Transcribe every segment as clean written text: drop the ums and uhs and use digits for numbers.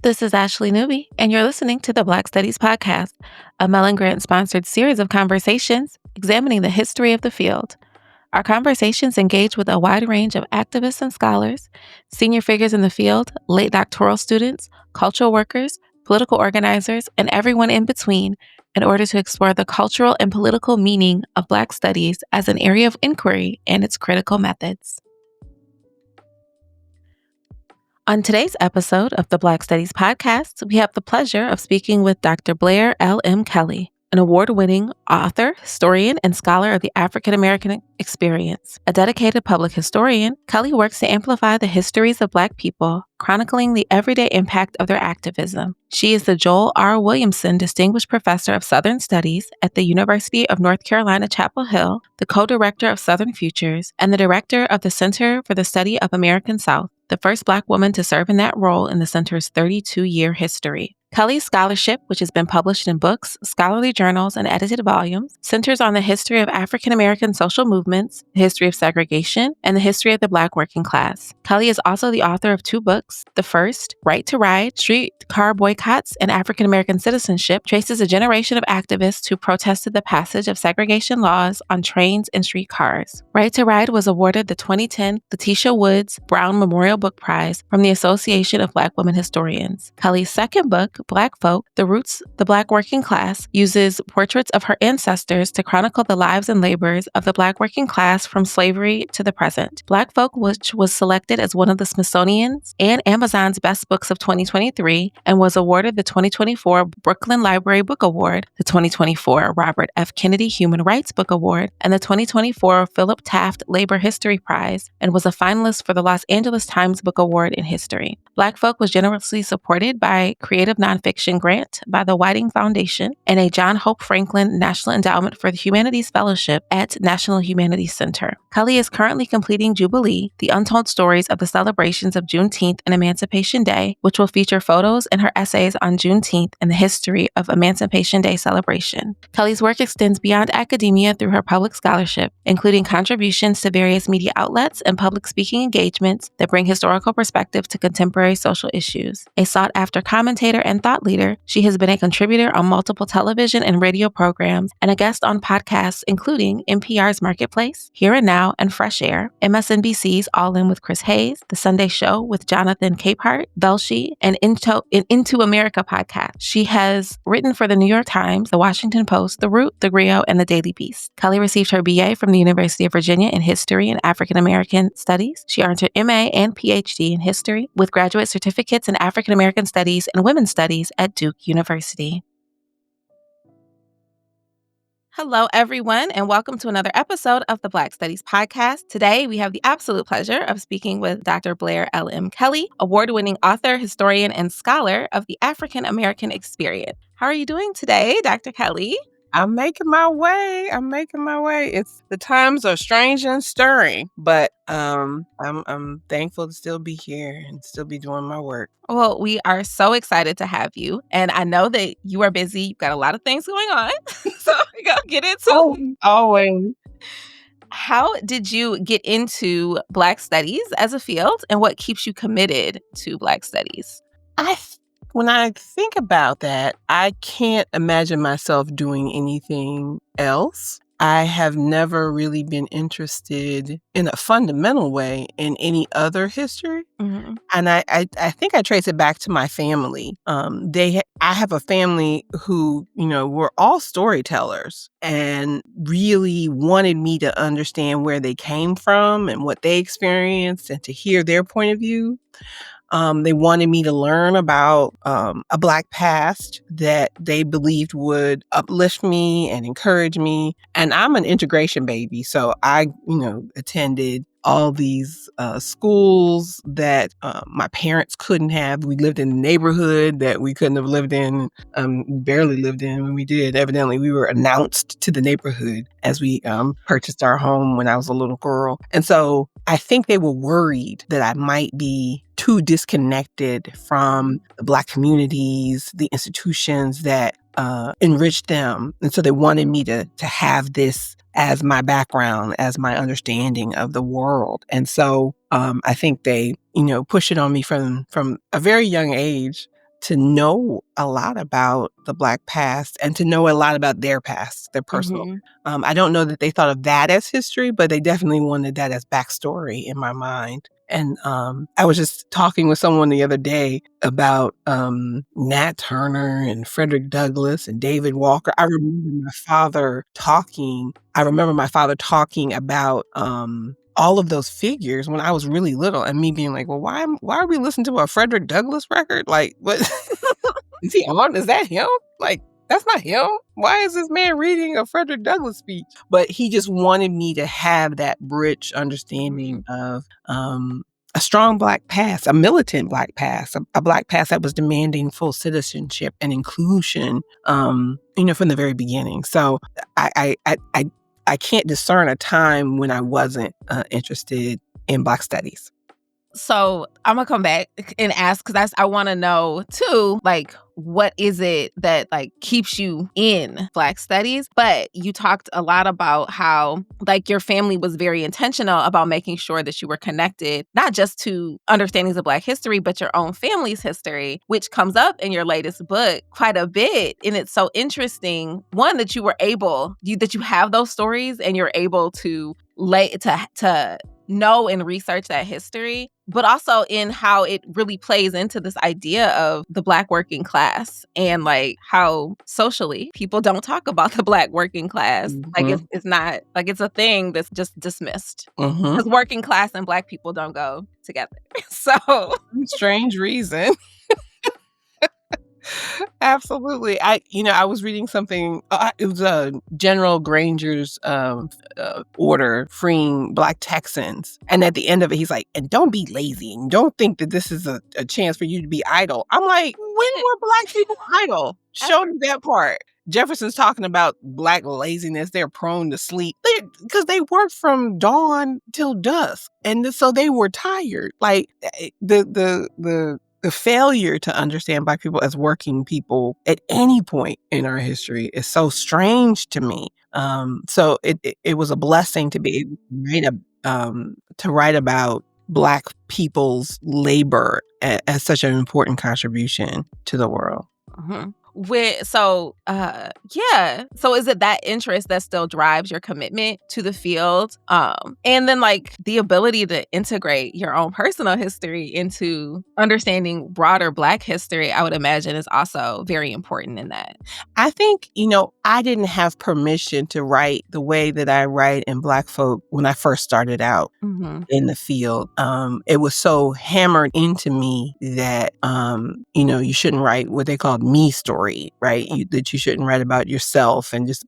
This is Ashley Newby, and you're listening to the Black Studies Podcast, a Mellon Grant-sponsored series of conversations examining the history of the field. Our conversations engage with a wide range of activists and scholars, senior figures in the field, late doctoral students, cultural workers, political organizers, and everyone in between in order to explore the cultural and political meaning of Black studies as an area of inquiry and its critical methods. On today's episode of the Black Studies Podcast, we have the pleasure of speaking with Dr. Blair LM Kelley, an award-winning author, historian, and scholar of the African American experience. A dedicated public historian, Kelley works to amplify the histories of Black people, chronicling the everyday impact of their activism. She is the Joel R. Williamson Distinguished Professor of Southern Studies at the University of North Carolina, Chapel Hill, the co-director of Southern Futures, and the director of the Center for the Study of American South, the first Black woman to serve in that role in the center's 32-year history. Kelley's scholarship, which has been published in books, scholarly journals, and edited volumes, centers on the history of African American social movements, the history of segregation, and the history of the Black working class. Kelley is also the author of two books. The first, Right to Ride, Streetcar Boycotts and African American Citizenship, traces a generation of activists who protested the passage of segregation laws on trains and streetcars. Right to Ride was awarded the 2010 Letitia Woods Brown Memorial Book Prize from the Association of Black Women Historians. Kelley's second book, Black Folk, The Roots, the Black Working Class, uses portraits of her ancestors to chronicle the lives and labors of the Black working class from slavery to the present. Black Folk, which was selected as one of the Smithsonian's and Amazon's best books of 2023 and was awarded the 2024 Brooklyn Library Book Award, the 2024 Robert F. Kennedy Human Rights Book Award, and the 2024 Philip Taft Labor History Prize, and was a finalist for the Los Angeles Times Book Award in History. Black Folk was generously supported by Creative Nonfiction Grant by the Whiting Foundation and a John Hope Franklin National Endowment for the Humanities Fellowship at National Humanities Center. Kelley is currently completing Jubilee, the untold stories of the celebrations of Juneteenth and Emancipation Day, which will feature photos and her essays on Juneteenth and the history of Emancipation Day celebration. Kelley's work extends beyond academia through her public scholarship, including contributions to various media outlets and public speaking engagements that bring historical perspective to contemporary social issues. A sought-after commentator and thought leader, she has been a contributor on multiple television and radio programs and a guest on podcasts including NPR's Marketplace, Here and Now, and Fresh Air, MSNBC's All In with Chris Hayes, The Sunday Show with Jonathan Capehart, Velshi, and Into America podcast. She has written for the New York Times, The Washington Post, The Root, The Griot, and The Daily Beast. Kelley received her BA from the University of Virginia in History and African American Studies. She earned her MA and PhD in History with graduate certificates in African American Studies and Women's Studies at Duke University. Hello, everyone, and welcome to another episode of the Black Studies Podcast. Today, we have the absolute pleasure of speaking with Dr. Blair LM Kelley, award-winning author, historian, and scholar of the African American experience. How are you doing today, Dr. Kelley? I'm making my way. It's the times are strange and stirring, but I'm thankful to still be here and still be doing my work. Well, we are so excited to have you, and I know that you are busy. You've got a lot of things going on, so we're gonna get into it. Always. How did you get into Black studies as a field, and what keeps you committed to Black studies? When I think about that, I can't imagine myself doing anything else. I have never really been interested in a fundamental way in any other history. Mm-hmm. And I think I trace it back to my family. I have a family who, were all storytellers and really wanted me to understand where they came from and what they experienced and to hear their point of view. They wanted me to learn about a Black past that they believed would uplift me and encourage me. And I'm an integration baby, so I, attended all these schools that my parents couldn't have. We lived in a neighborhood that we couldn't have lived in, barely lived in when we did. Evidently, we were announced to the neighborhood as we purchased our home when I was a little girl. And so I think they were worried that I might be too disconnected from the Black communities, the institutions that enriched them. And so they wanted me to have this as my background, as my understanding of the world. And so I think they, push it on me from a very young age to know a lot about the Black past and to know a lot about their past, their personal. I don't know that they thought of that as history, but they definitely wanted that as backstory in my mind. And I was just talking with someone the other day about Nat Turner and Frederick Douglass and David Walker. I remember my father talking about all of those figures when I was really little, and me being like, "Well, why are we listening to a Frederick Douglass record? Like, what is he on? Is that him? Like, that's not him. Why is this man reading a Frederick Douglass speech?" But he just wanted me to have that rich understanding of a strong Black past, a militant Black past, a Black past that was demanding full citizenship and inclusion, from the very beginning. So I can't discern a time when I wasn't interested in Black studies. So I'm gonna come back and ask, because I want to know too, like, what is it that like keeps you in Black studies? But you talked a lot about how like your family was very intentional about making sure that you were connected, not just to understandings of Black history, but your own family's history, which comes up in your latest book quite a bit. And it's so interesting, one, that you were that you have those stories and you're able to to know and research that history, but also in how it really plays into this idea of the Black working class and like how socially people don't talk about the Black working class. Like it's not like it's a thing that's just dismissed because working class and Black people don't go together. So strange reason. Absolutely. I was reading something. It was General Granger's order freeing Black Texans, and at the end of it, he's like, "And don't be lazy, and don't think that this is a chance for you to be idle." I'm like, when were Black people idle? Show me that part. Jefferson's talking about Black laziness. They're prone to sleep because they worked from dawn till dusk, and so they were tired. Like the failure to understand Black people as working people at any point in our history is so strange to me. So it was a blessing to be able to write about Black people's labor as such an important contribution to the world. So is it that interest that still drives your commitment to the field? And then like the ability to integrate your own personal history into understanding broader Black history, I would imagine is also very important in that. I think, I didn't have permission to write the way that I write in Black Folk when I first started out in the field. It was so hammered into me that, you shouldn't write what they called me story, right? That you shouldn't write about yourself and just,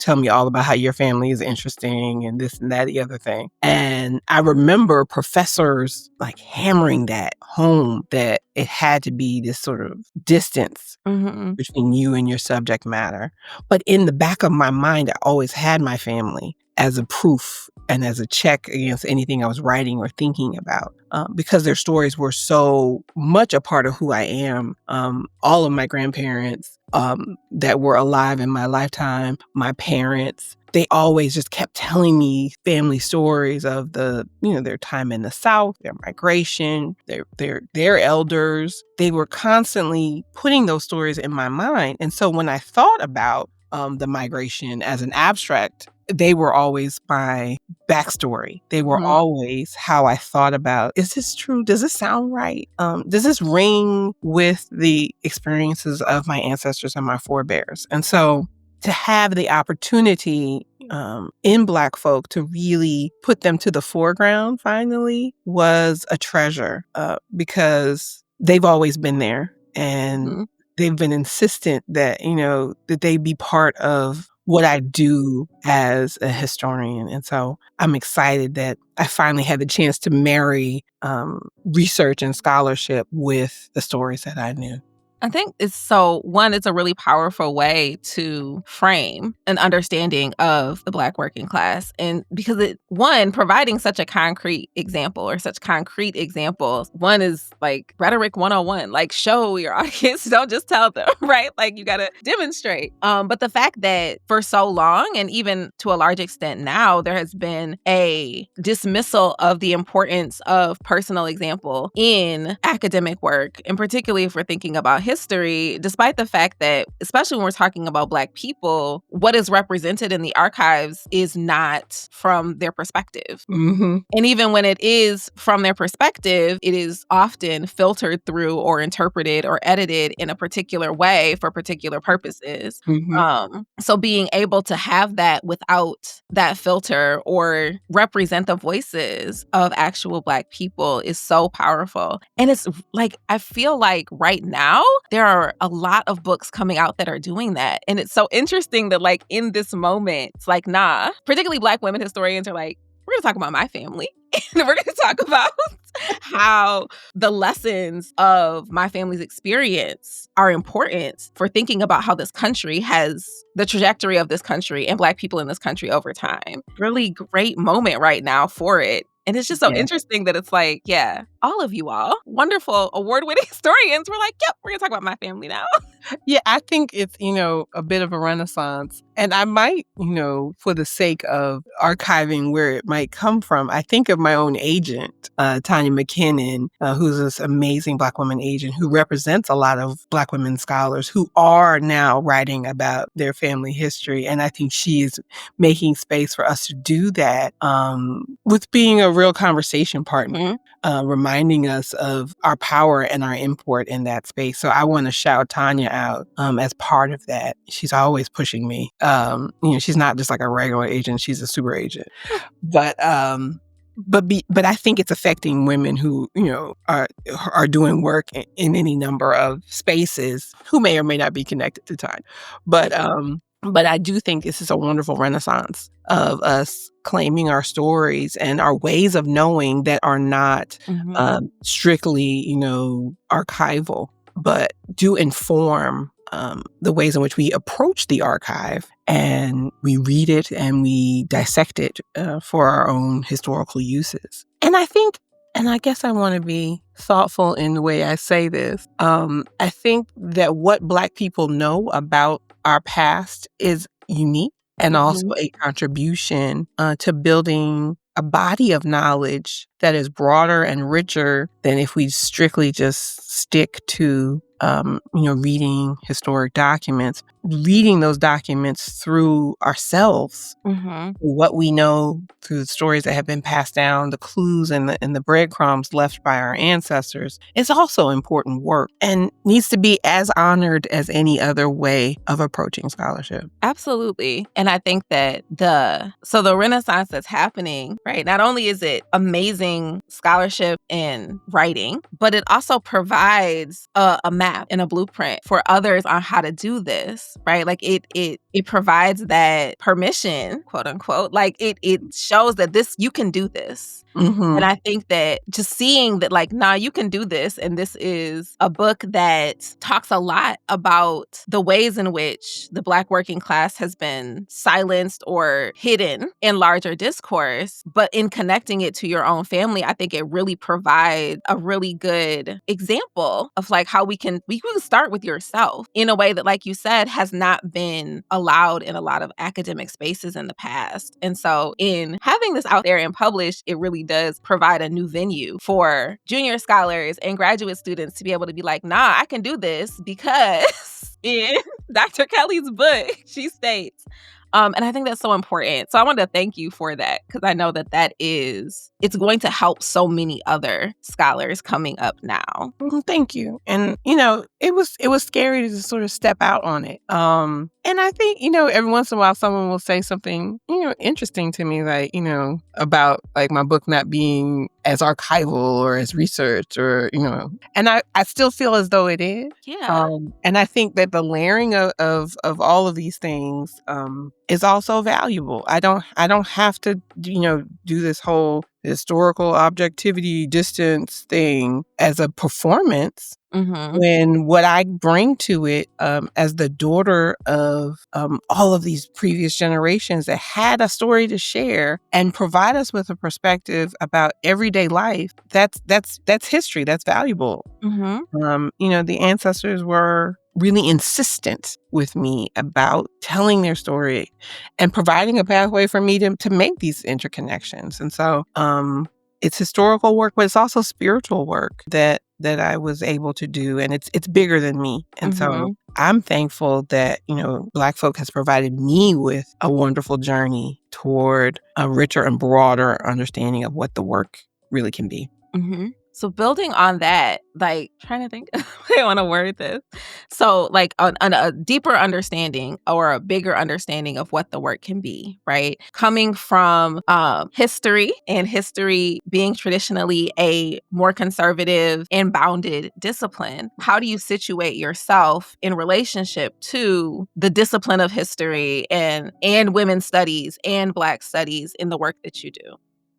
tell me all about how your family is interesting and this and that, the other thing. And I remember professors like hammering that home, that it had to be this sort of distance between you and your subject matter. But in the back of my mind, I always had my family as a proof and as a check against anything I was writing or thinking about, because their stories were so much a part of who I am. All of my grandparents that were alive in my lifetime, my parents, they always just kept telling me family stories of their time in the South, their migration, their elders. They were constantly putting those stories in my mind. And so when I thought about the migration as an abstract, they were always my backstory. They were always how I thought about, is this true? Does this sound right? Does this ring with the experiences of my ancestors and my forebears? And so to have the opportunity in Black folk to really put them to the foreground finally was a treasure, because they've always been there, and they've been insistent that, that they be part of what I do as a historian. And so I'm excited that I finally had the chance to marry research and scholarship with the stories that I knew. I think it's a really powerful way to frame an understanding of the Black working class. And because providing such a concrete example or such concrete examples, one is like rhetoric 101, like show your audience, don't just tell them, right? Like you got to demonstrate. But the fact that for so long, and even to a large extent now, there has been a dismissal of the importance of personal example in academic work, and particularly if we're thinking about history, despite the fact that, especially when we're talking about Black people, what is represented in the archives is not from their perspective. Mm-hmm. And even when it is from their perspective, it is often filtered through or interpreted or edited in a particular way for particular purposes. Mm-hmm. So being able to have that without that filter or represent the voices of actual Black people is so powerful. And it's like, I feel like right now, there are a lot of books coming out that are doing that. And it's so interesting that, like, in this moment, it's like, nah, particularly Black women historians are like, we're going to talk about my family. And we're going to talk about how the lessons of my family's experience are important for thinking about how this country has the trajectory of this country and Black people in this country over time. Really great moment right now for it. And it's just so interesting that it's like, yeah, all of you all, wonderful award-winning historians, we're like, yep, we're going to talk about my family now. Yeah, I think it's, a bit of a renaissance. And I might, for the sake of archiving where it might come from, I think of my own agent, Tanya McKinnon, who's this amazing Black woman agent who represents a lot of Black women scholars who are now writing about their family history. And I think she is making space for us to do that with being a real conversation partner, reminding us of our power and our import in that space. So I want to shout Tanya out as part of that. She's always pushing me. She's not just like a regular agent; she's a super agent. But I think it's affecting women who are doing work in any number of spaces who may or may not be connected to Tanya. But I do think this is a wonderful renaissance of us claiming our stories and our ways of knowing that are not strictly, archival, but do inform the ways in which we approach the archive and we read it and we dissect it for our own historical uses. And I guess I want to be thoughtful in the way I say this. I think that what Black people know about our past is unique and also a contribution to building a body of knowledge that is broader and richer than if we strictly just stick to reading historic documents, reading those documents through ourselves, what we know through the stories that have been passed down, the clues and the breadcrumbs left by our ancestors is also important work and needs to be as honored as any other way of approaching scholarship. Absolutely. And I think that the Renaissance that's happening, right? Not only is it amazing scholarship and writing, but it also provides a map and a blueprint for others on how to do this, right? Like it provides that permission, quote unquote. Like it shows that you can do this. And I think that just seeing that, like, nah, you can do this. And this is a book that talks a lot about the ways in which the Black working class has been silenced or hidden in larger discourse. But in connecting it to your own family, I think it really provides a really good example of like how we can start with yourself in a way that, like you said, has not been allowed in a lot of academic spaces in the past. And so in having this out there and published, it really does provide a new venue for junior scholars and graduate students to be able to be like, nah, I can do this because in Dr. Kelley's book, she states. And I think that's so important. So I want to thank you for that because I know that it's going to help so many other scholars coming up now. Thank you. And, it was scary to sort of step out on it. And I think, every once in a while someone will say something, interesting to me, like, about like my book not being as archival or as research or, and I still feel as though it is. Yeah. And I think that the layering of all of these things is also valuable. I don't have to, do this whole historical objectivity distance thing as a performance. When what I bring to it as the daughter of all of these previous generations that had a story to share and provide us with a perspective about everyday life, that's history. That's valuable. The ancestors were really insistent with me about telling their story and providing a pathway for me to make these interconnections. And so it's historical work, but it's also spiritual work that that I was able to do, and it's bigger than me. And so I'm thankful that, Black folk has provided me with a wonderful journey toward a richer and broader understanding of what the work really can be. So building on that, like trying to think I want to word this. So like a deeper understanding or a bigger understanding of what the work can be, right? Coming from history, and history being traditionally a more conservative and bounded discipline, how do you situate yourself in relationship to the discipline of history and women's studies and Black studies in the work that you do?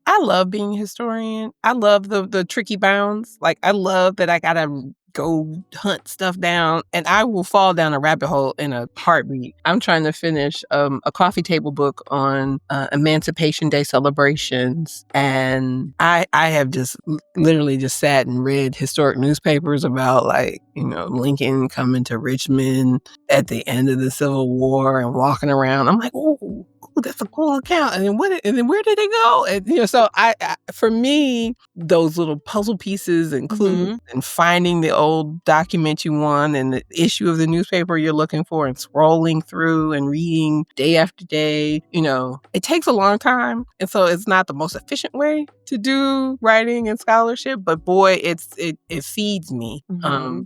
I love being a historian. I love the tricky bounds. Like, I love that I gotta go hunt stuff down, and I will fall down a rabbit hole in a heartbeat. I'm trying to finish a coffee table book on Emancipation Day celebrations, and I have just literally just sat and read historic newspapers about, like, Lincoln coming to Richmond at the end of the Civil War and walking around. I'm like, ooh, that's a cool account. And then where did they go? And so I for me, those little puzzle pieces and clues and finding the old document you want and the issue of the newspaper you're looking for and scrolling through and reading day after day, it takes a long time. And so it's not the most efficient way to do writing and scholarship, but boy, it feeds me.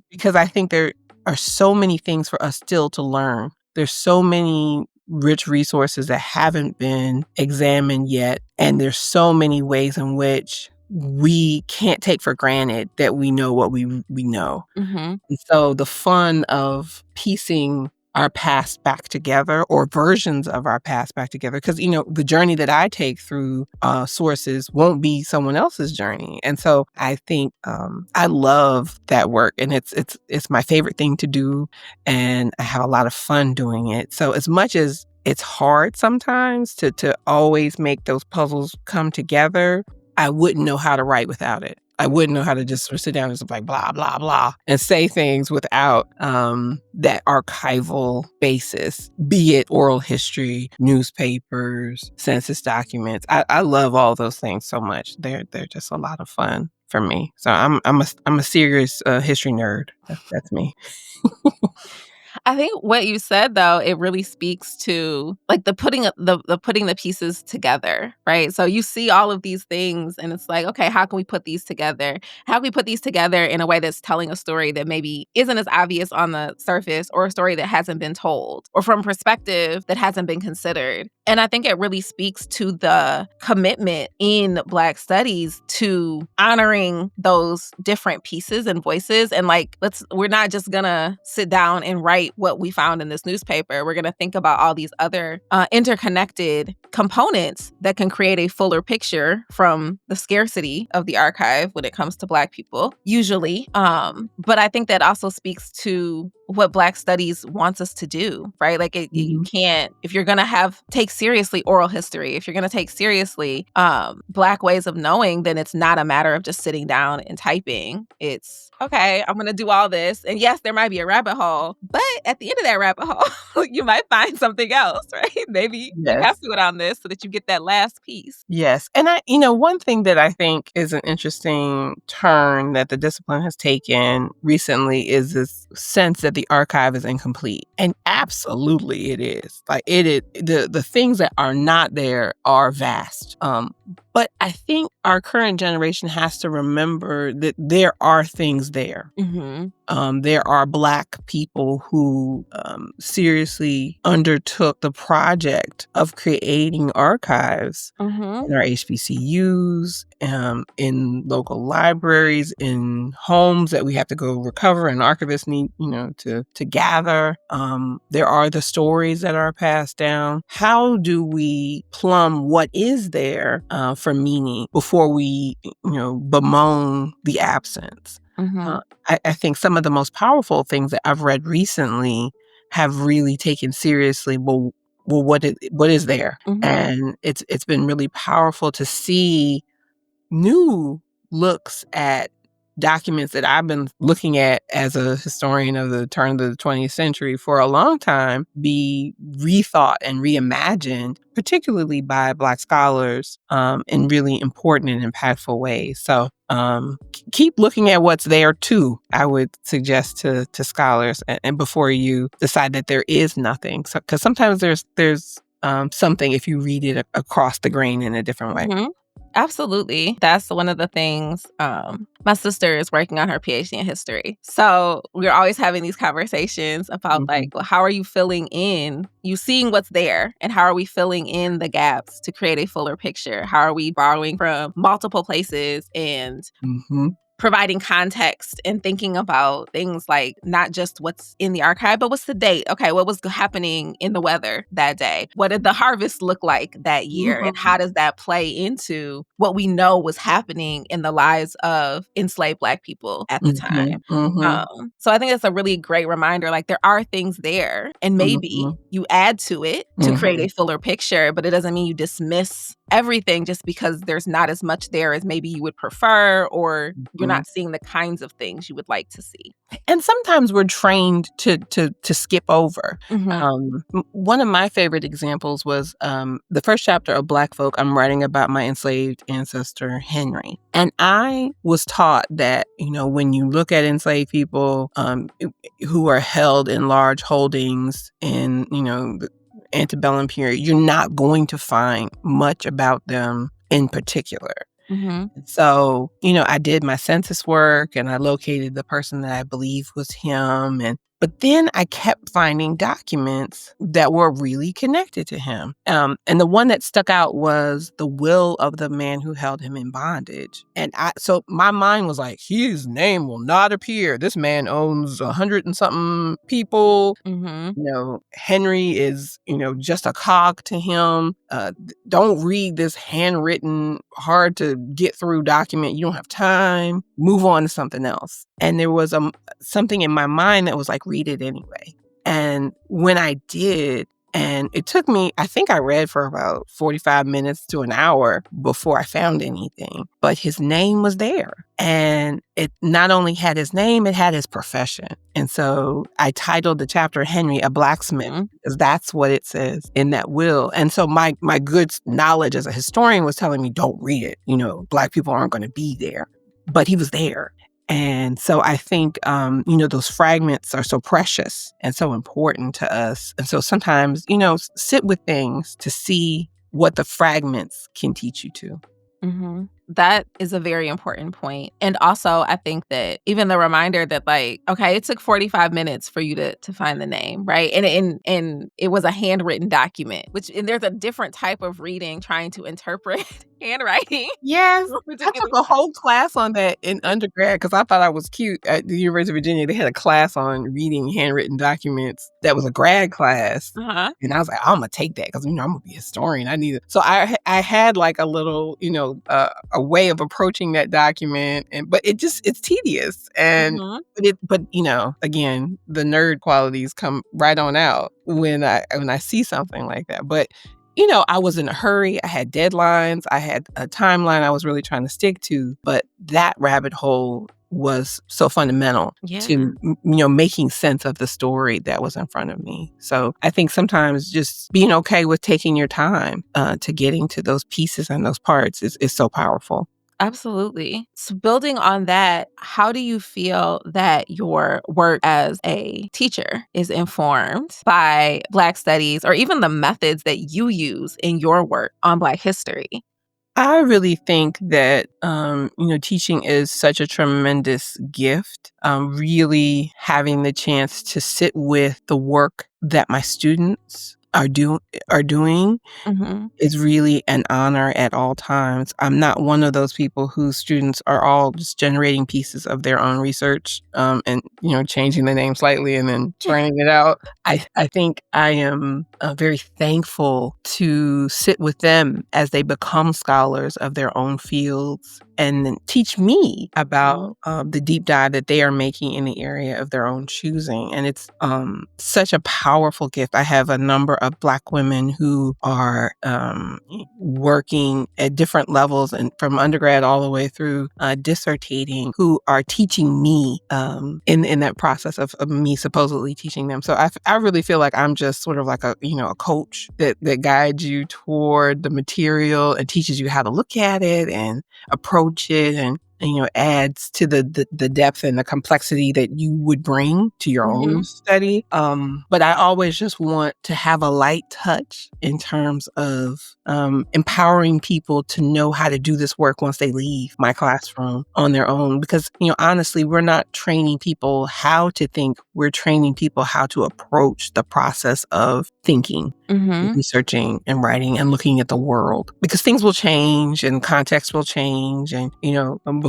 Because I think there are so many things for us still to learn. There's so many rich resources that haven't been examined yet. And there's so many ways in which we can't take for granted that we know what we know. And so the fun of piecing our past back together, or versions of our past back together, because the journey that I take through sources won't be someone else's journey. And so I think I love that work, and it's my favorite thing to do, and I have a lot of fun doing it. So as much as it's hard sometimes to always make those puzzles come together, I wouldn't know how to write without it. I wouldn't know how to just sort of sit down and just like blah, blah, blah, and say things without that archival basis, be it oral history, newspapers, census documents. I love all those things so much. They're just a lot of fun for me. So I'm a serious history nerd. That's me. I think what you said, though, it really speaks to like the putting the pieces together, right? So you see all of these things, and it's like, okay, how can we put these together? How can we put these together in a way that's telling a story that maybe isn't as obvious on the surface, or a story that hasn't been told, or from a perspective that hasn't been considered? And I think it really speaks to the commitment in Black studies to honoring those different pieces and voices. And like, we're not just gonna sit down and write what we found in this newspaper. We're gonna think about all these other interconnected components that can create a fuller picture from the scarcity of the archive when it comes to Black people, usually. But I think that also speaks to what Black studies wants us to do, right? Like you can't, if you're gonna take seriously oral history, if you're gonna take seriously Black ways of knowing, then it's not a matter of just sitting down and typing. It's, okay, I'm gonna do all this. And yes, there might be a rabbit hole, but at the end of that rabbit hole, you might find something else, right? Maybe you have to go down this so that you get that last piece. Yes. And one thing that I think is an interesting turn that the discipline has taken recently is this sense that the archive is incomplete. And absolutely it is. Like the things that are not there are vast. But I think our current generation has to remember that there are things there. There are Black people who seriously undertook the project of creating archives in our HBCUs, in local libraries, in homes that we have to go recover and archivists need, to gather. There are the stories that are passed down. How do we plumb what is there for meaning before we, bemoan the absence? I think some of the most powerful things that I've read recently have really taken seriously, well, what is there? And it's been really powerful to see new looks at documents that I've been looking at as a historian of the turn of the 20th century for a long time be rethought and reimagined, particularly by Black scholars, in really important and impactful ways. So keep looking at what's there too, I would suggest to scholars, and before you decide that there is nothing. So, because sometimes there's something if you read it across the grain in a different way. Mhm. Absolutely. That's one of the things. My sister is working on her PhD in history. So we're always having these conversations about Mhm. well, how are you filling in? You seeing what's there, and how are we filling in the gaps to create a fuller picture? How are we borrowing from multiple places and Mhm. providing context and thinking about things like not just what's in the archive, but what's the date? Okay, what was happening in the weather that day? What did the harvest look like that year? And Mhm. how does that play into what we know was happening in the lives of enslaved Black people at the Mhm. time? Mhm. So I think that's a really great reminder. Like, there are things there, and maybe Mhm. you add to it to create Mhm. a fuller picture, but it doesn't mean you dismiss everything just because there's not as much there as maybe you would prefer, or you're Mhm. not seeing the kinds of things you would like to see. And sometimes we're trained to skip over. Mhm. One of my favorite examples was the first chapter of Black Folk. I'm writing about my enslaved ancestor Henry, and I was taught that when you look at enslaved people who are held in large holdings in the antebellum period, you're not going to find much about them in particular. Mhm. So, I did my census work and I located the person that I believe was him. But then I kept finding documents that were really connected to him. And the one that stuck out was the will of the man who held him in bondage. So my mind was like, his name will not appear. This man owns 100 and something people. Mhm. Henry is, just a cog to him. Don't read this handwritten, hard to get through document. You don't have time. Move on to something else. And there was something in my mind that was like, read it anyway. And when I did, and it took me, I think I read for about 45 minutes to an hour before I found anything, but his name was there. And it not only had his name, it had his profession. And so I titled the chapter Henry, a Blacksmith, Mhm. because that's what it says in that will. And so my good knowledge as a historian was telling me, don't read it. Black people aren't going to be there. But he was there. And so I think, those fragments are so precious and so important to us. And so sometimes, sit with things to see what the fragments can teach you too. Mhm. That is a very important point. And also, I think that even the reminder that, like, okay, it took 45 minutes for you to find the name, right? And it was a handwritten document, and there's a different type of reading trying to interpret handwriting. Yes. I took Particularly. a whole class on that in undergrad because I thought I was cute. At the University of Virginia, they had a class on reading handwritten documents that was a grad class. Uh-huh. And I was like, I'm gonna take that because I'm gonna be a historian. I need it. So I had like a little, a way of approaching that document, but it's tedious Mhm. but again, the nerd qualities come right on out when I see something like that. But I was in a hurry. I had deadlines. I had a timeline I was really trying to stick to. But that rabbit hole was so fundamental Yeah. to, making sense of the story that was in front of me. So I think sometimes just being okay with taking your time to getting to those pieces and those parts is so powerful. Absolutely. So building on that, how do you feel that your work as a teacher is informed by Black studies, or even the methods that you use in your work on Black history? I really think that, teaching is such a tremendous gift. Really having the chance to sit with the work that my students are doing Mhm. is really an honor at all times. I'm not one of those people whose students are all just generating pieces of their own research, and changing the name slightly and then turning it out. I think I am very thankful to sit with them as they become scholars of their own fields and then teach me about the deep dive that they are making in the area of their own choosing. And it's such a powerful gift. I have a number of Black women who are working at different levels, and from undergrad all the way through dissertating, who are teaching me in that process of me supposedly teaching them. So I really feel like I'm just sort of like a coach that guides you toward the material and teaches you how to look at it and approach it, and adds to the depth and the complexity that you would bring to your own study. But I always just want to have a light touch in terms of empowering people to know how to do this work once they leave my classroom on their own. Because, honestly, we're not training people how to think. We're training people how to approach the process of thinking, researching and writing and looking at the world, because things will change and context will change. And,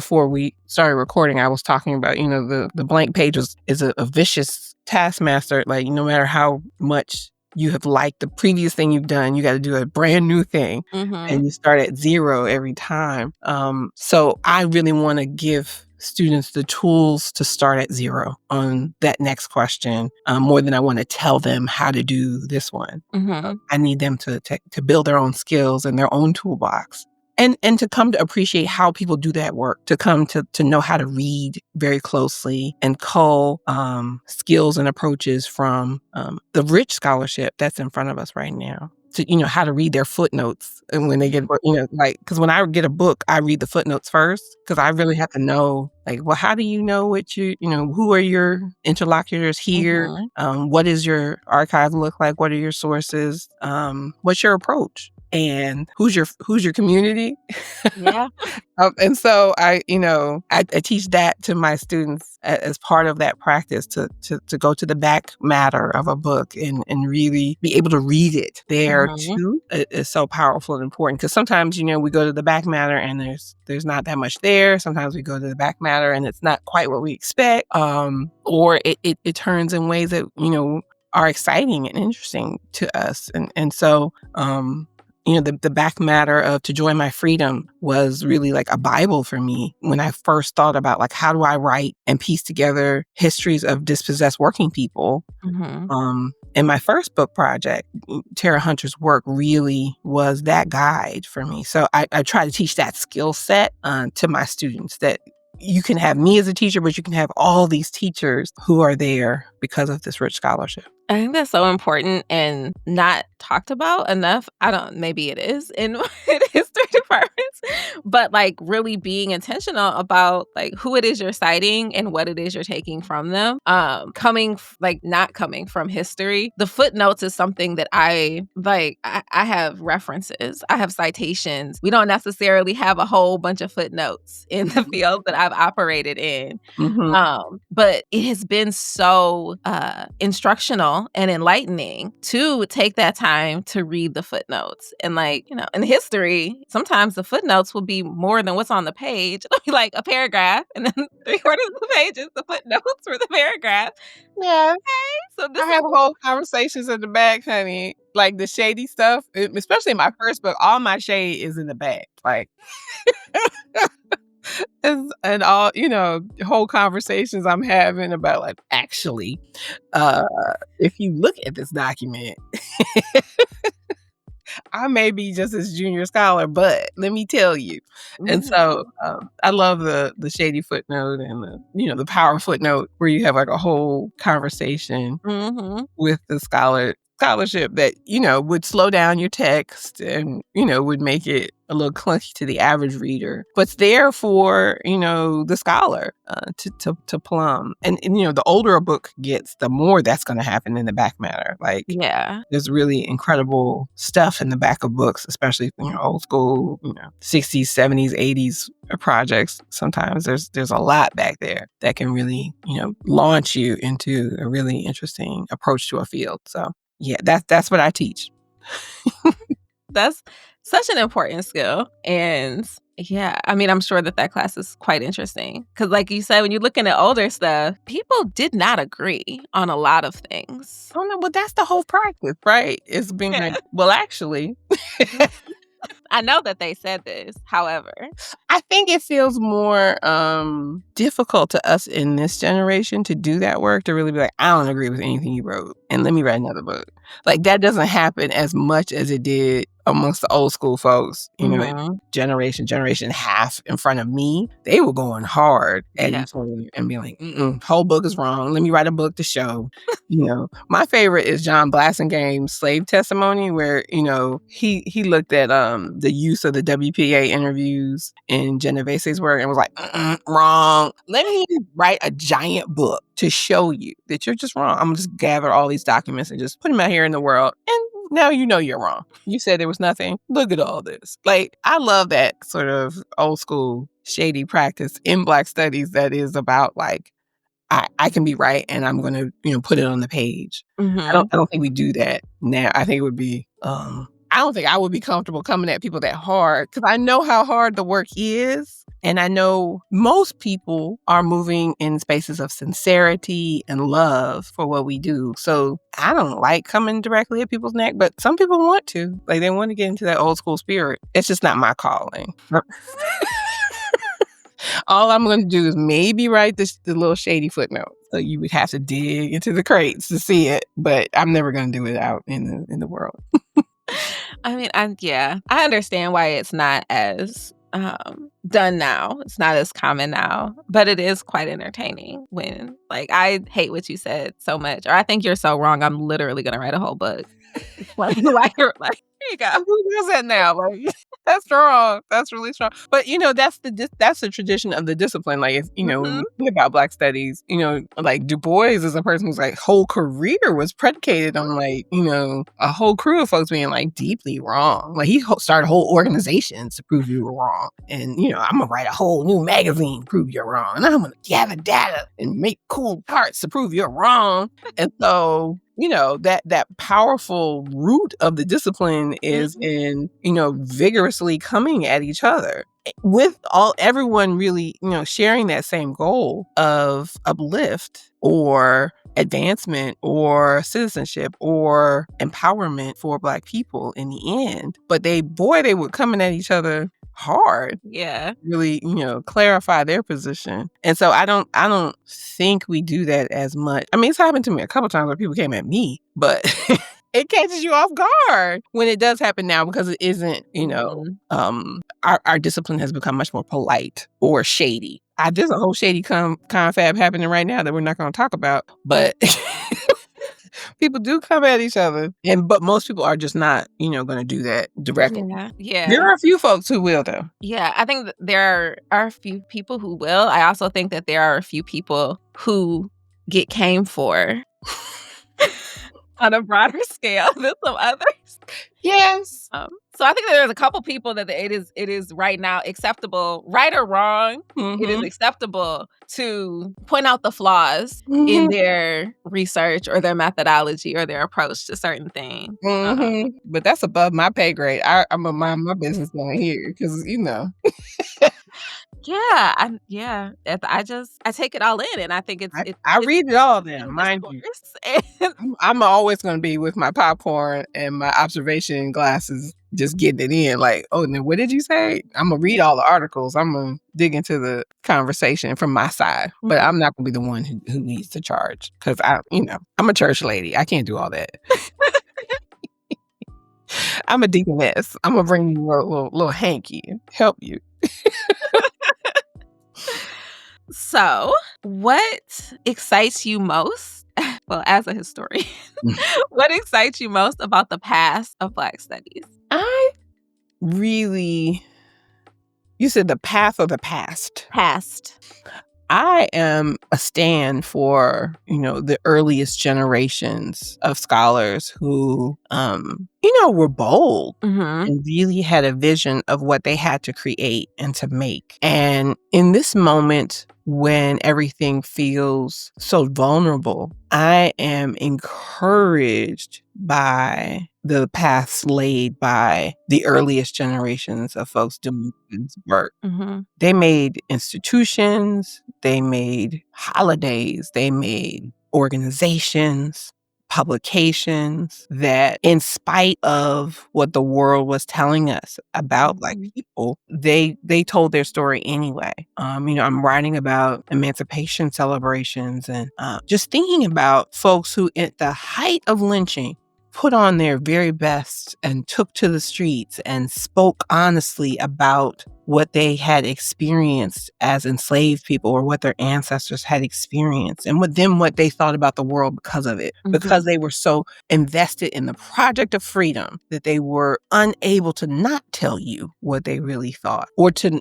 before we started recording, I was talking about, the blank page is a vicious taskmaster. Like, no matter how much you have liked the previous thing you've done, you got to do a brand new thing, and you start at zero every time. So I really want to give students the tools to start at zero on that next question, more than I want to tell them how to do this one. I need them to build their own skills and their own toolbox. And to come to appreciate how people do that work, to come to know how to read very closely and cull skills and approaches from the rich scholarship that's in front of us right now. To, how to read their footnotes. And when they get, because when I get a book, I read the footnotes first, because I really have to know, well, how do you know what who are your interlocutors here? What does your archive look like? What are your sources? What's your approach? And who's your community? Yeah. And so I teach that to my students as part of that practice, to go to the back matter of a book and really be able to read it there too. Is so powerful and important, because sometimes, we go to the back matter and there's not that much there. Sometimes we go to the back matter and it's not quite what we expect, or it turns in ways that, are exciting and interesting to us. And so, the back matter of To Joy My Freedom was really like a Bible for me when I first thought about, how do I write and piece together histories of dispossessed working people. In my first book project, Tara Hunter's work really was that guide for me. So I try to teach that skill set to my students, that you can have me as a teacher, but you can have all these teachers who are there because of this rich scholarship. I think that's so important and not talked about enough. Maybe it is in history departments, but really being intentional about who it is you're citing and what it is you're taking from them. Not coming from history. The footnotes is something that I have references. I have citations. We don't necessarily have a whole bunch of footnotes in the field that I've operated in. But it has been so instructional and enlightening to take that time to read the footnotes. And in history, sometimes the footnotes will be more than what's on the page. It'll be a paragraph, and then 3/4 of the page is the footnotes for the paragraph. Yeah. Okay, so I have whole conversations in the back, honey. The shady stuff, especially in my first book, all my shade is in the back. And all, whole conversations I'm having about actually, if you look at this document, I may be just as junior scholar, but let me tell you. And so I love the shady footnote and the power footnote, where you have a whole conversation with the scholarship that, would slow down your text and, would make it a little clunky to the average reader, but it's there for, the scholar to plumb. And, the older a book gets, the more that's going to happen in the back matter. There's really incredible stuff in the back of books, especially, old school, 60s, 70s, 80s projects. Sometimes there's a lot back there that can really, launch you into a really interesting approach to a field. So yeah, that's what I teach. That's such an important skill. And yeah, I'm sure that class is quite interesting. Because like you said, when you're looking at older stuff, people did not agree on a lot of things. Oh no, well, that's the whole practice, right? It's being well, actually. I know that they said this, however. I think it feels more difficult to us in this generation to do that work, to really be like, I don't agree with anything you wrote, and let me write another book. Like, that doesn't happen as much as it did amongst the old school folks, generation and a half in front of me. They were going hard at each other and being like, whole book is wrong. Let me write a book to show. My favorite is John Blassingame's Slave Testimony, where, he looked at the use of the WPA interviews in Genovese's work and was like, wrong. Let me write a giant book to show you that you're just wrong. I'm gonna just gather all these documents and just put them out here in the world, and now you know you're wrong. You said there was nothing. Look at all this. Like, I love that sort of old school shady practice in Black studies that is about like, I can be right and I'm going to, put it on the page. I don't think we do that now. I think it would be, I don't think I would be comfortable coming at people that hard, because I know how hard the work is. And I know most people are moving in spaces of sincerity and love for what we do. So I don't like coming directly at people's neck, but some people want to. Like, they want to get into that old school spirit. It's just not my calling. All I'm going to do is maybe write the little shady footnote. So you would have to dig into the crates to see it, but I'm never going to do it out in the world. I mean, I understand why it's not as done now. It's not as common now, but it is quite entertaining when, like, I hate what you said so much, or I think you're so wrong, I'm literally going to write a whole book. Like, here you go. Who does that now? Like, that's strong. That's really strong. But that's the tradition of the discipline. Like, if when you think about Black studies, like Du Bois is a person whose like whole career was predicated on like a whole crew of folks being like deeply wrong. Like, he started whole organizations to prove you were wrong, and I'm gonna write a whole new magazine to prove you're wrong, and I'm gonna gather data and make cool parts to prove you're wrong, and so. That powerful root of the discipline is in, vigorously coming at each other with everyone really, sharing that same goal of uplift or advancement or citizenship or empowerment for Black people in the end. But they were coming at each other hard. Yeah. Really, clarify their position. And so I don't think we do that as much. I mean, it's happened to me a couple times where people came at me, but it catches you off guard when it does happen now, because it isn't, our discipline has become much more polite or shady. There's a whole shady confab happening right now that we're not going to talk about, but people do come at each other, but most people are just not, going to do that directly. Yeah. There are a few folks who will, though. Yeah, I think that there are a few people who will. I also think that there are a few people who get came for on a broader scale than some others. Yes. So I think that there's a couple people that it is right now acceptable, right or wrong, it is acceptable to point out the flaws in their research or their methodology or their approach to certain things. But that's above my pay grade. I'm gonna mind my business down here, because Yeah, I take it all in, and I think I read it all then, mind you. I'm always going to be with my popcorn and my observation glasses, just getting it in. Like, oh, then what did you say? I'm gonna read all the articles. I'm gonna dig into the conversation from my side, but I'm not gonna be the one who needs to charge, because I'm a church lady. I can't do all that. I'm a deaconess. I'm gonna bring you a little hanky and help you. So, what excites you most? Well, as a historian, what excites you most about the past of Black studies? You said the path or the past? Past. I am a stand for, the earliest generations of scholars who, were bold and really had a vision of what they had to create and to make. And in this moment, when everything feels so vulnerable, I am encouraged by the paths laid by the earliest generations of folks doing this work. They made institutions, they made holidays, they made organizations, publications that, in spite of what the world was telling us about Black people, they told their story anyway. I'm writing about emancipation celebrations and just thinking about folks who, at the height of lynching, put on their very best and took to the streets and spoke honestly about what they had experienced as enslaved people or what their ancestors had experienced and what they thought about the world because of it, because they were so invested in the project of freedom that they were unable to not tell you what they really thought or to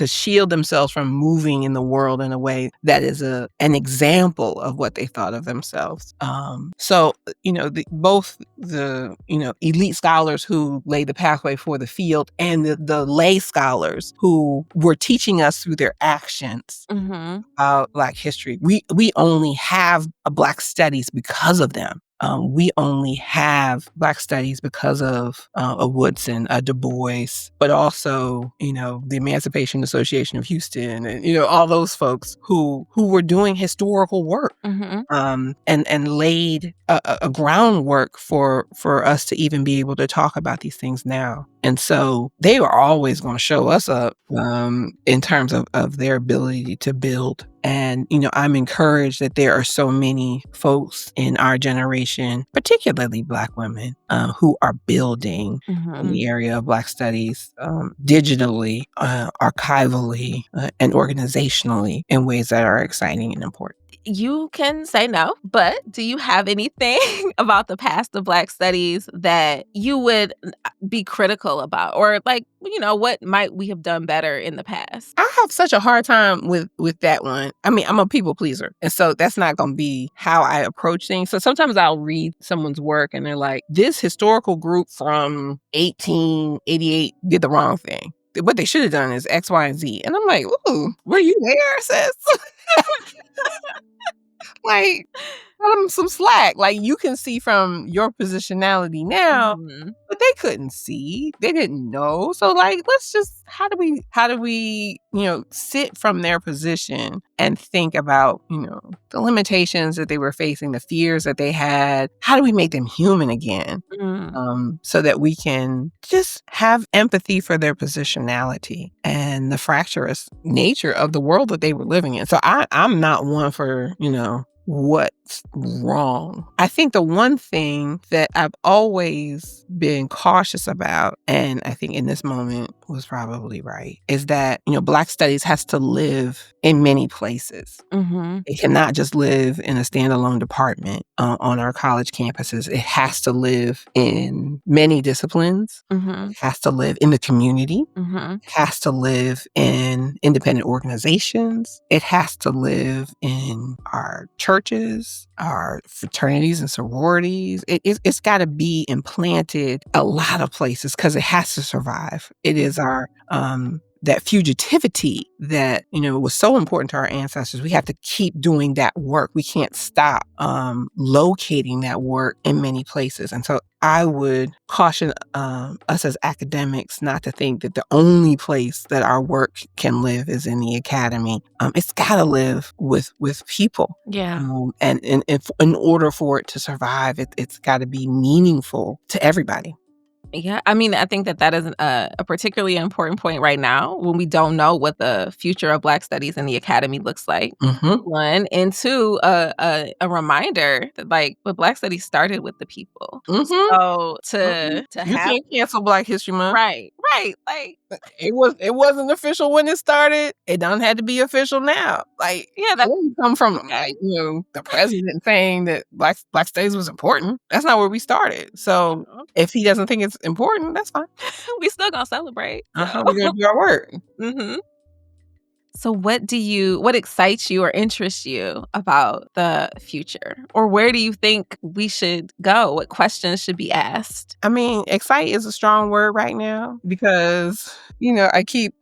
shield themselves from moving in the world in a way that is an example of what they thought of themselves. Both the elite scholars who laid the pathway for the field and the lay scholars who were teaching us through their actions about Black history. We only have a Black studies because of them. We only have Black studies because of Woodson, Du Bois, but also, the Emancipation Association of Houston and, all those folks who were doing historical work and laid a groundwork for us to even be able to talk about these things now. And so they were always going to show us up in terms of their ability to build. And, I'm encouraged that there are so many folks in our generation, particularly Black women, who are building in the area of Black studies digitally, archivally, and organizationally in ways that are exciting and important. You can say no, but do you have anything about the past of Black studies that you would be critical about? Or what might we have done better in the past? I have such a hard time with that one. I mean, I'm a people pleaser. And so that's not going to be how I approach things. So sometimes I'll read someone's work and they're like, this historical group from 1888 did the wrong thing. What they should have done is X, Y, and Z. And I'm like, ooh, were you there, sis? Like, cut them some slack. Like, you can see from your positionality now, but they couldn't see. They didn't know. So, let's just, how do we, sit from their position and think about, the limitations that they were facing, the fears that they had. How do we make them human again? So that we can just have empathy for their positionality and the fractious nature of the world that they were living in. So I'm not one for, what's wrong. I think the one thing that I've always been cautious about, and I think in this moment was probably right, is that, Black studies has to live in many places. It cannot just live in a standalone department on our college campuses. It has to live in many disciplines. It has to live in the community. It has to live in independent organizations. It has to live in our churches, our fraternities and sororities. It's got to be implanted a lot of places because it has to survive. It is our that fugitivity that, was so important to our ancestors. We have to keep doing that work. We can't stop locating that work in many places. And so I would caution us as academics not to think that the only place that our work can live is in the academy. It's got to live with people. Yeah. And in order for it to survive, it's got to be meaningful to everybody. Yeah, I mean, I think that is a particularly important point right now when we don't know what the future of Black studies in the academy looks like. One, and two, a reminder that what Black studies started with the people. So to you have can't cancel Black History Month. right, It wasn't official when it started. It done had to be official now. Yeah, that didn't come from the president saying that Black studies was important. That's not where we started. So if he doesn't think it's important, that's fine. we still gonna celebrate. We're gonna do our work. So what excites you or interests you about the future? Or where do you think we should go? What questions should be asked? I mean, excite is a strong word right now because, I keep,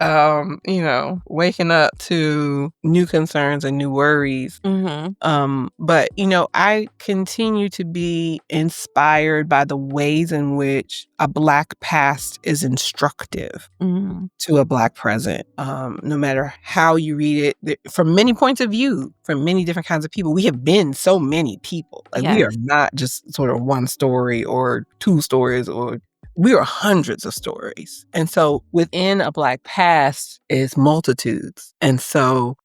waking up to new concerns and new worries. But, I continue to be inspired by the ways in which a Black past is instructive to a Black present. No matter how you read it, from many points of view, from many different kinds of people. We have been so many people. Like, we are Yes. not just sort of one story or two stories, or we are hundreds of stories. And so within a Black past is multitudes. And so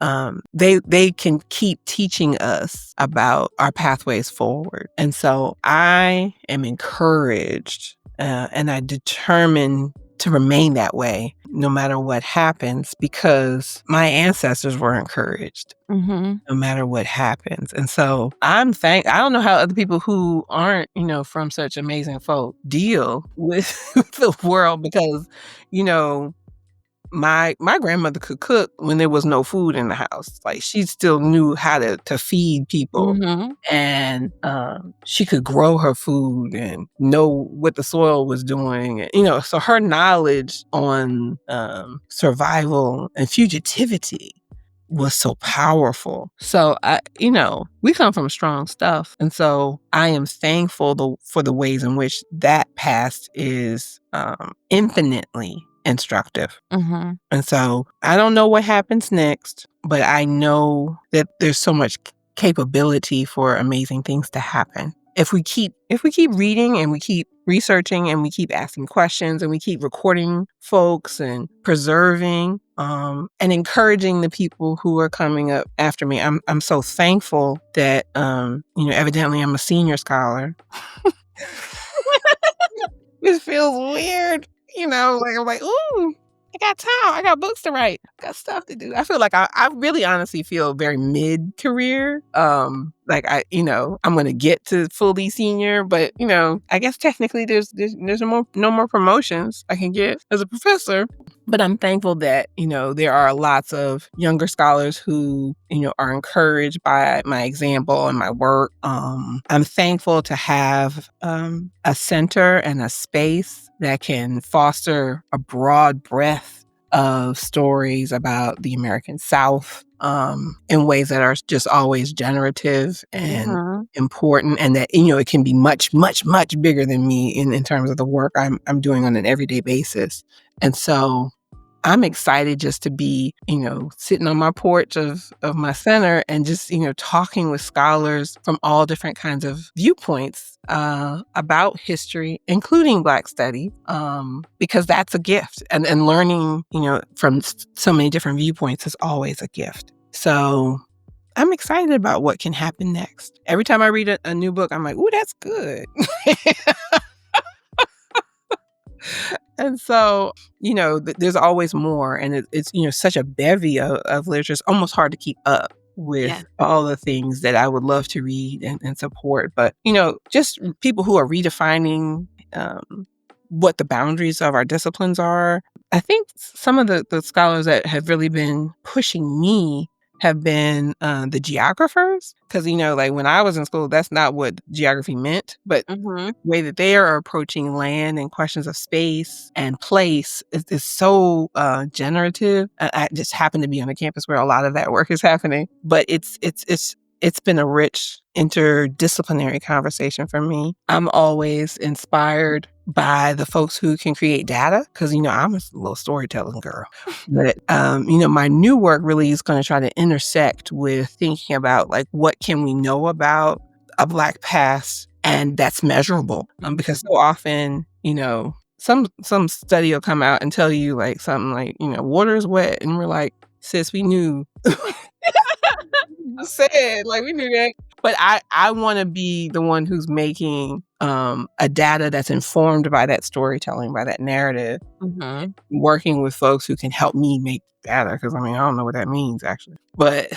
they can keep teaching us about our pathways forward. And so I am encouraged and I determine to remain that way no matter what happens, because my ancestors were encouraged no matter what happens. And so I don't know how other people who aren't, from such amazing folk deal with the world, because, my grandmother could cook when there was no food in the house. Like, she still knew how to feed people. And she could grow her food and know what the soil was doing. And, so her knowledge on survival and fugitivity was so powerful. So we come from strong stuff. And so I am thankful for the ways in which that past is infinitely instructive. And so I don't know what happens next, but I know that there's so much capability for amazing things to happen. If we keep reading and we keep researching and we keep asking questions and we keep recording folks and preserving and encouraging the people who are coming up after me. I'm so thankful that evidently I'm a senior scholar. This feels weird. Like, I'm like, ooh, I got time. I got books to write. I got stuff to do. I feel like I really honestly feel very mid-career. Like I'm going to get to fully senior, but I guess technically there's no more promotions I can get as a professor. But I'm thankful that, there are lots of younger scholars who, are encouraged by my example and my work. I'm thankful to have a center and a space that can foster a broad breadth of stories about the American South in ways that are just always generative and important, and that, it can be much, much, much bigger than me in terms of the work I'm doing on an everyday basis. And so I'm excited just to be, sitting on my porch of my center and just, talking with scholars from all different kinds of viewpoints about history, including Black studies, because that's a gift. And learning, from so many different viewpoints is always a gift. So I'm excited about what can happen next. Every time I read a new book, I'm like, ooh, that's good. And so, there's always more. And it's such a bevy of literature. It's almost hard to keep up with all the things that I would love to read and support. But, just people who are redefining what the boundaries of our disciplines are. I think some of the scholars that have really been pushing me have been the geographers. Because, like when I was in school, that's not what geography meant. But the way that they are approaching land and questions of space and place is so generative. I just happen to be on a campus where a lot of that work is happening. But it's been a rich interdisciplinary conversation for me. I'm always inspired by the folks who can create data, because, I'm a little storytelling girl. But, my new work really is going to try to intersect with thinking about, like, what can we know about a Black past, and that's measurable. Because so often, some study will come out and tell you, like, something like, water is wet. And we're like, sis, we knew. Said, like, we knew that. But I want to be the one who's making a data that's informed by that storytelling, by that narrative, working with folks who can help me make data, because I don't know what that means actually, but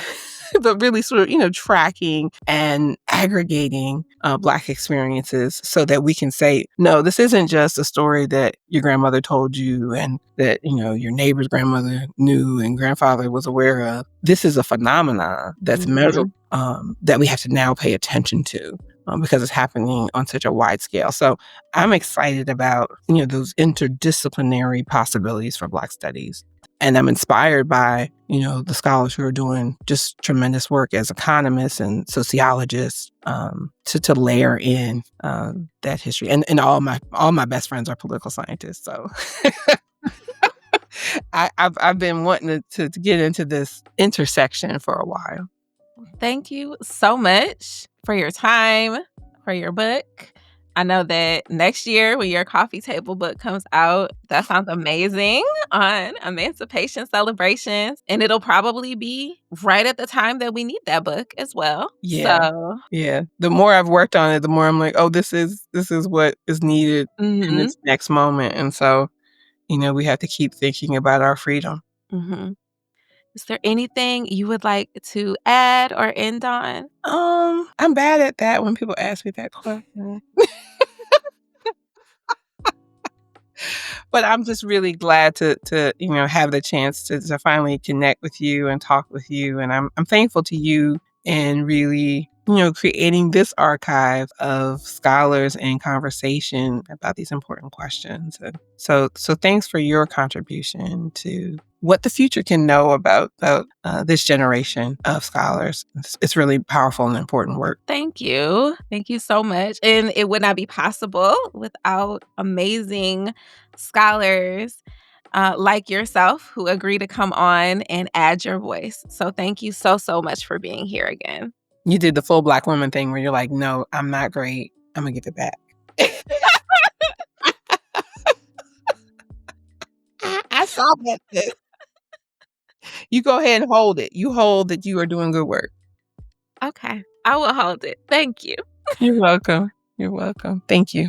but really sort of tracking and aggregating Black experiences so that we can say, no, this isn't just a story that your grandmother told you and that your neighbor's grandmother knew and grandfather was aware of. This is a phenomenon that's measurable, that we have to now pay attention to. because it's happening on such a wide scale. So I'm excited about, those interdisciplinary possibilities for Black studies. And I'm inspired by, the scholars who are doing just tremendous work as economists and sociologists, to layer in that history. And all my best friends are political scientists. So I've been wanting to get into this intersection for a while. Thank you so much for your time, for your book. I know that next year when your coffee table book comes out, that sounds amazing, on emancipation celebrations. And it'll probably be right at the time that we need that book as well. Yeah. So, Yeah. The more I've worked on it, the more I'm like, oh, this is what is needed in mhm, this next moment. And so, we have to keep thinking about our freedom. mhm. Is there anything you would like to add or end on? I'm bad at that when people ask me that question. But I'm just really glad to have the chance to finally connect with you and talk with you. And I'm thankful to you and really, creating this archive of scholars and conversation about these important questions. And so thanks for your contribution to what the future can know about this generation of scholars. It's really powerful and important work. Thank you. Thank you so much. And it would not be possible without amazing scholars like yourself who agree to come on and add your voice. So thank you so, so much for being here again. You did the full Black woman thing where you're like, no, I'm not great. I'm gonna give it back. I saw that. You go ahead and hold it. You hold that you are doing good work. Okay. I will hold it. Thank you. You're welcome. You're welcome. Thank you.